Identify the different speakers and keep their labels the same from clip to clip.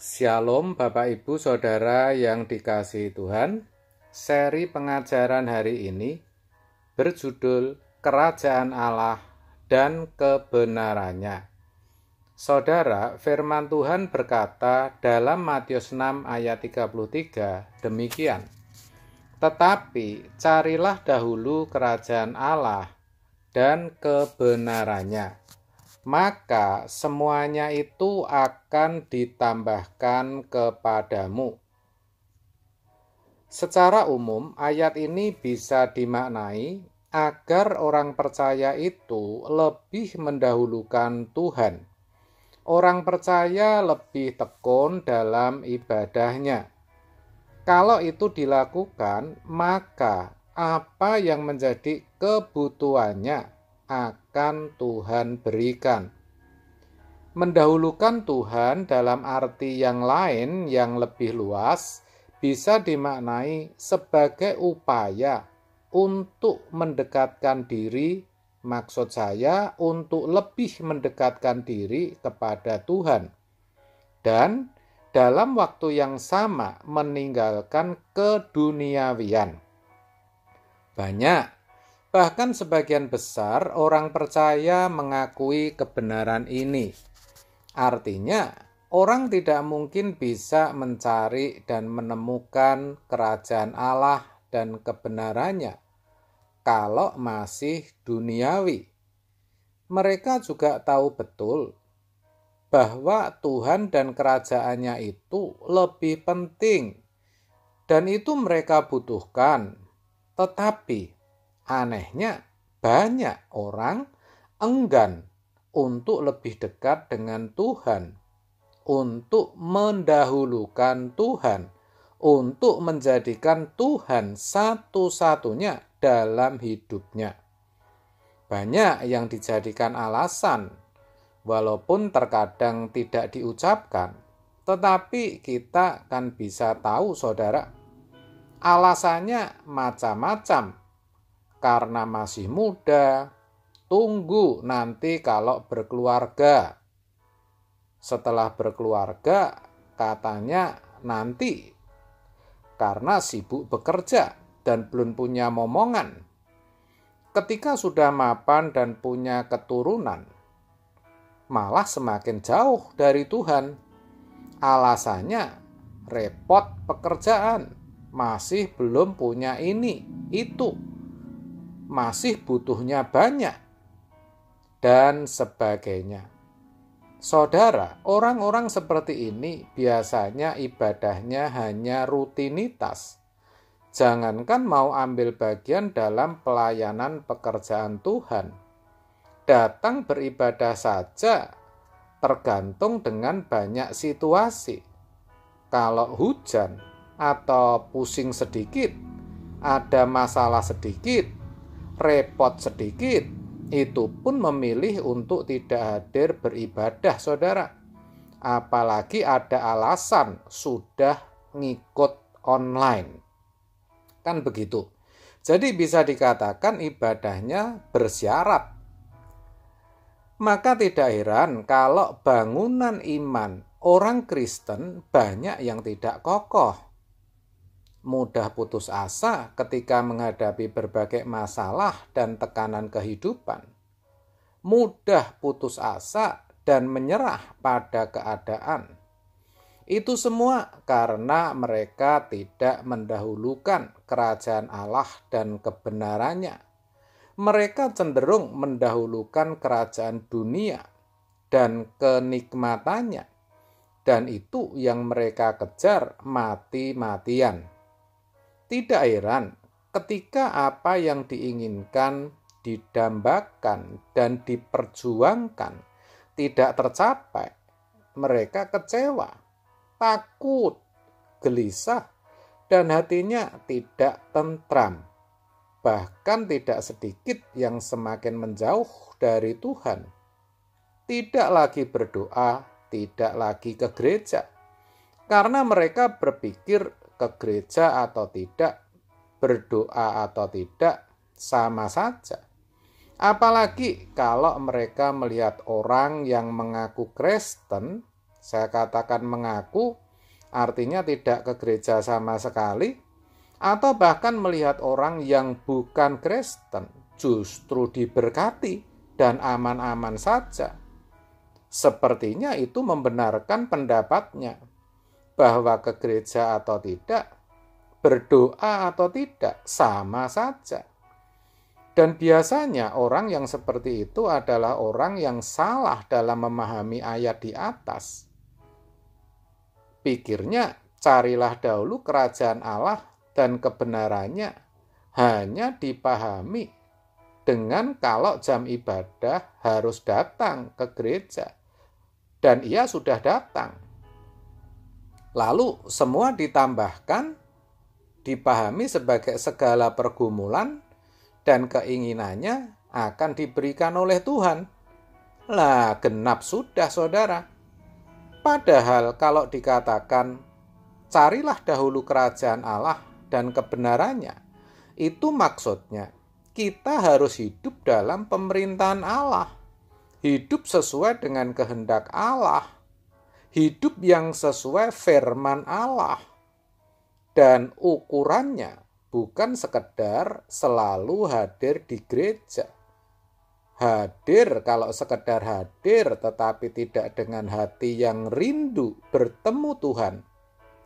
Speaker 1: Shalom Bapak Ibu Saudara yang dikasihi Tuhan. Seri pengajaran hari ini berjudul Kerajaan Allah dan Kebenarannya. Saudara, firman Tuhan berkata dalam Matius 6 ayat 33 demikian. Tetapi carilah dahulu kerajaan Allah dan kebenarannya, maka semuanya itu akan ditambahkan kepadamu. Secara umum, ayat ini bisa dimaknai agar orang percaya itu lebih mendahulukan Tuhan. Orang percaya lebih tekun dalam ibadahnya. Kalau itu dilakukan, maka apa yang menjadi kebutuhannya akan Tuhan berikan. Mendahulukan Tuhan dalam arti yang lain yang lebih luas bisa dimaknai sebagai upaya untuk mendekatkan diri, maksud saya untuk lebih mendekatkan diri kepada Tuhan, dan dalam waktu yang sama meninggalkan keduniawian. Bahkan sebagian besar orang percaya mengakui kebenaran ini. Artinya, orang tidak mungkin bisa mencari dan menemukan kerajaan Allah dan kebenarannya kalau masih duniawi. Mereka juga tahu betul bahwa Tuhan dan kerajaannya itu lebih penting dan itu mereka butuhkan. Tetapi anehnya, banyak orang enggan untuk lebih dekat dengan Tuhan, untuk mendahulukan Tuhan, untuk menjadikan Tuhan satu-satunya dalam hidupnya. Banyak yang dijadikan alasan, walaupun terkadang tidak diucapkan, tetapi kita kan bisa tahu, saudara, alasannya macam-macam. Karena masih muda, tunggu nanti kalau berkeluarga. Setelah berkeluarga, katanya nanti karena sibuk bekerja dan belum punya momongan. Ketika sudah mapan dan punya keturunan, malah semakin jauh dari Tuhan. Alasannya repot pekerjaan, masih belum punya ini, itu. Masih butuhnya banyak, dan sebagainya. Saudara, orang-orang seperti ini biasanya ibadahnya hanya rutinitas. Jangankan mau ambil bagian dalam pelayanan pekerjaan Tuhan. Datang beribadah saja tergantung dengan banyak situasi. Kalau hujan atau pusing sedikit, ada masalah sedikit, repot sedikit, itu pun memilih untuk tidak hadir beribadah, saudara. Apalagi ada alasan sudah ngikut online. Kan begitu. Jadi bisa dikatakan ibadahnya bersyarat. Maka tidak heran kalau bangunan iman orang Kristen banyak yang tidak kokoh. Mudah putus asa ketika menghadapi berbagai masalah dan tekanan kehidupan. Mudah putus asa dan menyerah pada keadaan. Itu semua karena mereka tidak mendahulukan kerajaan Allah dan kebenarannya. Mereka cenderung mendahulukan kerajaan dunia dan kenikmatannya. Dan itu yang mereka kejar mati-matian. Tidak heran ketika apa yang diinginkan, didambakan, dan diperjuangkan tidak tercapai, mereka kecewa, takut, gelisah, dan hatinya tidak tentram. Bahkan tidak sedikit yang semakin menjauh dari Tuhan. Tidak lagi berdoa, tidak lagi ke gereja. Karena mereka berpikir ke gereja atau tidak, berdoa atau tidak, sama saja. Apalagi kalau mereka melihat orang yang mengaku Kristen Saya katakan mengaku artinya tidak ke gereja sama sekali, atau bahkan melihat orang yang bukan Kristen justru diberkati dan aman-aman saja. Sepertinya itu membenarkan pendapatnya bahwa ke gereja atau tidak, berdoa atau tidak, sama saja. Dan biasanya orang yang seperti itu adalah orang yang salah dalam memahami ayat di atas. Pikirnya, carilah dahulu kerajaan Allah dan kebenarannya hanya dipahami dengan kalau jam ibadah harus datang ke gereja. Dan ia sudah datang. Lalu semua ditambahkan, dipahami sebagai segala pergumulan dan keinginannya akan diberikan oleh Tuhan. Lah, genap sudah, saudara. Padahal kalau dikatakan, carilah dahulu kerajaan Allah dan kebenarannya, itu maksudnya kita harus hidup dalam pemerintahan Allah. Hidup sesuai dengan kehendak Allah. Hidup yang sesuai firman Allah. Dan ukurannya bukan sekedar selalu hadir di gereja. Hadir kalau sekedar hadir tetapi tidak dengan hati yang rindu bertemu Tuhan,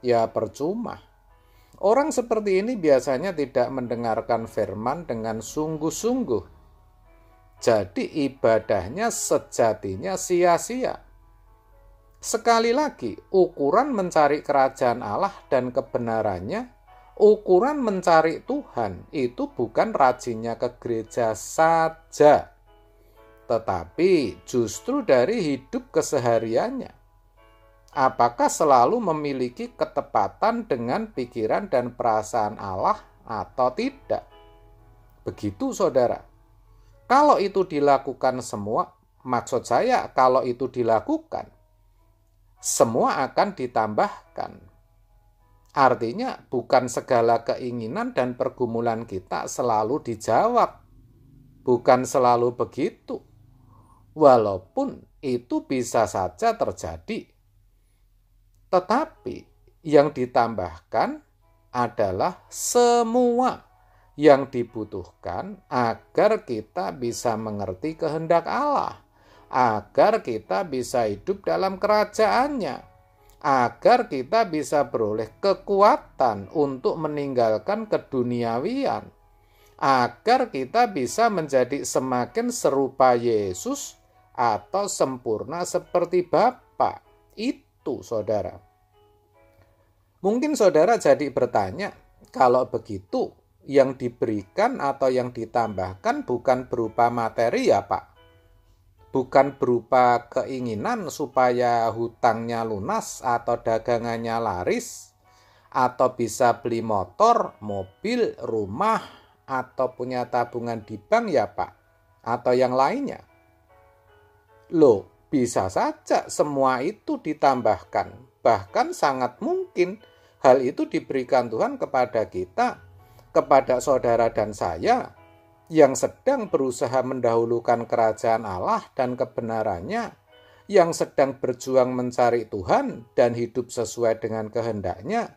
Speaker 1: ya percuma. Orang seperti ini biasanya tidak mendengarkan firman dengan sungguh-sungguh. Jadi ibadahnya sejatinya sia-sia. Sekali lagi, ukuran mencari kerajaan Allah dan kebenarannya, ukuran mencari Tuhan itu bukan rajinnya ke gereja saja, tetapi justru dari hidup kesehariannya. Apakah selalu memiliki ketepatan dengan pikiran dan perasaan Allah atau tidak? Begitu, saudara. Kalau itu dilakukan semua, maksud saya kalau itu dilakukan, semua akan ditambahkan. Artinya bukan segala keinginan dan pergumulan kita selalu dijawab. Bukan selalu begitu. Walaupun itu bisa saja terjadi. Tetapi yang ditambahkan adalah semua yang dibutuhkan agar kita bisa mengerti kehendak Allah, agar kita bisa hidup dalam kerajaannya, agar kita bisa beroleh kekuatan untuk meninggalkan keduniawian, agar kita bisa menjadi semakin serupa Yesus atau sempurna seperti Bapa. Itu, saudara. Mungkin saudara jadi bertanya, kalau begitu, yang diberikan atau yang ditambahkan bukan berupa materi ya Pak? Bukan berupa keinginan supaya hutangnya lunas atau dagangannya laris, atau bisa beli motor, mobil, rumah, atau punya tabungan di bank ya Pak? Atau yang lainnya? Loh, bisa saja semua itu ditambahkan. Bahkan sangat mungkin hal itu diberikan Tuhan kepada kita, kepada saudara dan saya yang sedang berusaha mendahulukan kerajaan Allah dan kebenarannya, yang sedang berjuang mencari Tuhan dan hidup sesuai dengan kehendaknya,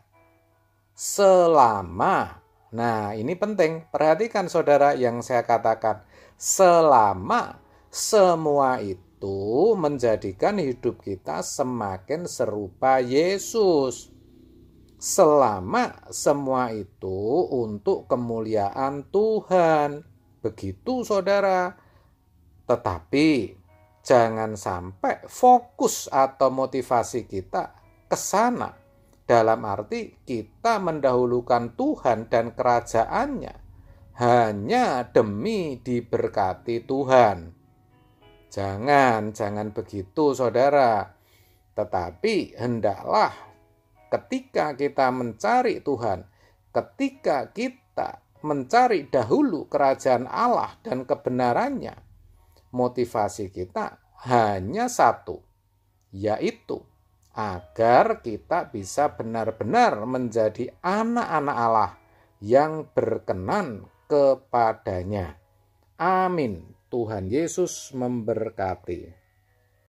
Speaker 1: selama, nah ini penting, perhatikan saudara yang saya katakan, selama semua itu menjadikan hidup kita semakin serupa Yesus. Selama semua itu untuk kemuliaan Tuhan. Begitu saudara. Tetapi jangan sampai fokus atau motivasi kita ke sana. Dalam arti kita mendahulukan Tuhan dan kerajaannya hanya demi diberkati Tuhan. Jangan begitu saudara. Tetapi hendaklah ketika kita mencari Tuhan, ketika kita mencari dahulu kerajaan Allah dan kebenarannya, motivasi kita hanya satu, yaitu agar kita bisa benar-benar menjadi anak-anak Allah yang berkenan kepadanya. Amin. Tuhan Yesus memberkati.